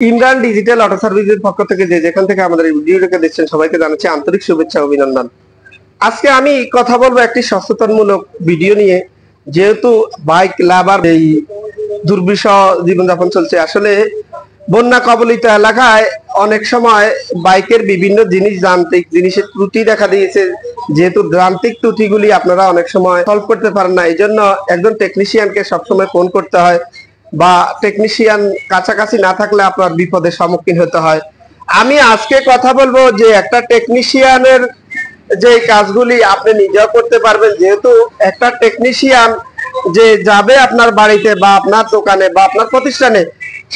Imran digital auto সার্ভিসের পক্ষ থেকে যে যেখান থেকে আমাদের এই ভিডিওটাকে দেখছেন সবাইকে জানাচ্ছি আন্তরিক শুভেচ্ছা অভিনন্দন। আজকে আমি কথা বলবো একটি সচেতনমূলক ভিডিও নিয়ে। যেহেতু বাইক লাভার এই দুর্বিষহ জীবনযাপন চলছে, আসলে বন্যা কবলিত এলাকায় অনেক সময় বাইকের বিভিন্ন জিনিস যান্ত্রিক জিনিসের ত্রুটি দেখা দিয়েছে। যেহেতু যান্ত্রিক ত্রুটিগুলি আপনারা অনেক সময় সলভ করতে পারেন না, এই জন্য একজন টেকনিশিয়ানকে সবসময় ফোন করতে হয়, বা টেকনিশিয়ান কাছাকাছি না থাকলে আপনার বিপদের সম্মুখীন হতে হয়। আমি আজকে কথা বলবো যে একটা টেকনিশিয়ানের যে কাজগুলি আপনি নিজেও করতে পারবেন। যেহেতু একটা টেকনিশিয়ান যে যাবে আপনার বাড়িতে বা আপনার দোকানে বা আপনার প্রতিষ্ঠানে,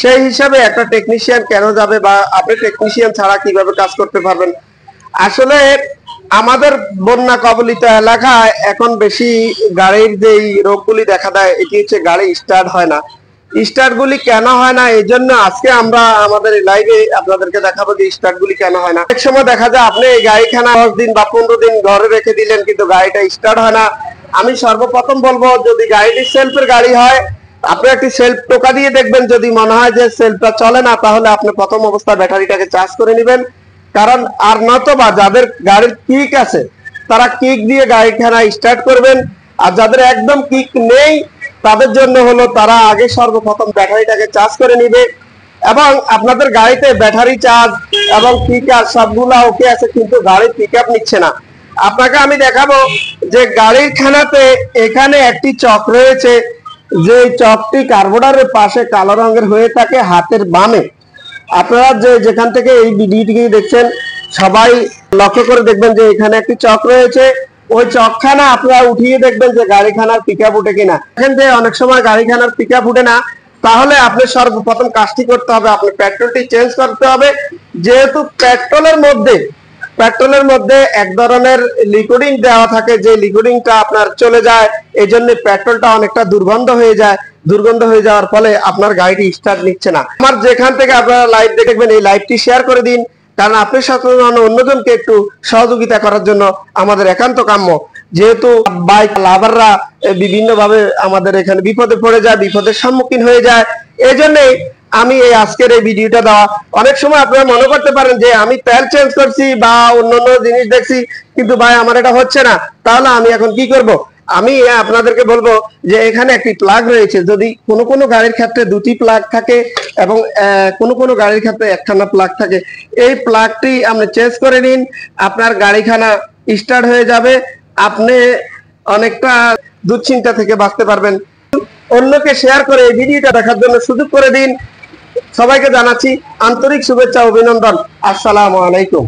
সেই হিসাবে একটা টেকনিশিয়ান কেন যাবে বা আপনি টেকনিশিয়ান ছাড়া কিভাবে কাজ করতে পারবেন। আসলে আমাদের বন্যা কবলিত এলাকায় এখন বেশি গাড়ির যেই রোগগুলি দেখা দেয়, এটি হচ্ছে গাড়ি স্টার্ট হয় না। স্টার্ট গুলি কেন হয় না, এই জন্য আজকে আমরা আমাদের লাইভে আপনাদেরকে দেখাবো যে স্টার্ট গুলি কেন হয় না। এক সময় দেখা যায় আপনি এই গাড়িখানা 10 দিন বা 15 দিন ঘরে রেখে দিলেন, কিন্তু গাড়িটা স্টার্ট হয় না। আমি সর্বপ্রথম বলবো, যদি গাড়িটি সেলফের গাড়ি হয়, আপনি একটি সেলফ টোকা দিয়ে দেখবেন। যদি মনে হয় যে সেলফটা চলে না, তাহলে আপনি প্রথম অবস্থায় ব্যাটারিটাকে চার্জ করে নেবেন। কারণ আর নতবা যাদের গাড়ির কিক আছে তারা কিক দিয়ে গাড়িখানা স্টার্ট করবেন। আর যাদের একদম কিক নেই তাদের জন্য হলো তারা আগে সর্বপ্রথম ব্যাটারিটাকে চার্জ করে নিবে। এবং আপনাদের গাড়িতে ব্যাটারি চার্জ এবং পিকআপ সবগুলা ওকে আছে, কিন্তু গাড়ির পিকআপ নিচ্ছে না। আপনাকে আমি দেখাবো যে গাড়ির খানাতে এখানে একটি চক রয়েছে, যে চকটি কার্বোরেটরের পাশে কালো রঙের হয়ে থাকে হাতের বামে। আপনারা যেখান থেকে এই ভিডিওটি দেখছেন সবাই লক্ষ্য করে দেখবেন যে এখানে একটি চক রয়েছে। ওই চকখানা আপনারা উঠিয়ে দেখবেন যে গাড়িখানার পিকআপ উঠে কিনা। দেখেন যে অনেক সময় গাড়িখানার পিকআপ উঠে না, তাহলে আপনি সর্বপ্রথম কাজটি করতে হবে, আপনি পেট্রোলটি চেঞ্জ করতে হবে। যেহেতু পেট্রোলের মধ্যে এক ধরনের লিকুইডিং দেওয়া থাকে, যে লিকুইডিংটা আপনার চলে যায়, এই জন্য পেট্রোলটা অনেকটা দুর্গন্ধ হয়ে যায়। দুর্গন্ধ হয়ে যাওয়ার ফলে আপনার গাড়িটি স্টার্ট নিচ্ছে না। আমার যেখান থেকে আপনারা লাইভ দেখবেন এই লাইভটি শেয়ার করে দিন, কারণ আপনি সচেতন অন্যজনকে একটু সহযোগিতা করার জন্য আমাদের একান্ত কাম্য। যেহেতু বাইক লাভাররা বিভিন্ন ভাবে আমাদের এখানে বিপদে পড়ে যায়, বিপদের সম্মুখীন হয়ে যায়, এই জন্যই আমি এই আজকের এই ভিডিওটা দেওয়া। অনেক সময় আপনারা মনে করতে পারেন যে আমি তেল চেঞ্জ করছি বা অন্যান্য জিনিস দেখছি, কিন্তু ভাই আমার এটা হচ্ছে না, তাহলে আমি এখন কি করব? আমি আপনাদেরকে বলবো যে এখানে একটি প্লাগ রয়েছে। যদি কোনো কোনো গাড়ির ক্ষেত্রে দুটি প্লাগ থাকে এবং কোনো কোনো গাড়ির ক্ষেত্রে একখানা প্লাগ থাকে, এই প্লাগটি আপনি চেঞ্জ করে নিন, আপনার গাড়িখানা স্টার্ট হয়ে যাবে। আপনি অনেকটা দুশ্চিন্তা থেকে বাঁচতে পারবেন। অন্যকে শেয়ার করে এই ভিডিওটা দেখার জন্য সুযোগ করে দিন। সবাইকে জানাচ্ছি আন্তরিক শুভেচ্ছা অভিনন্দন। আসসালামু আলাইকুম।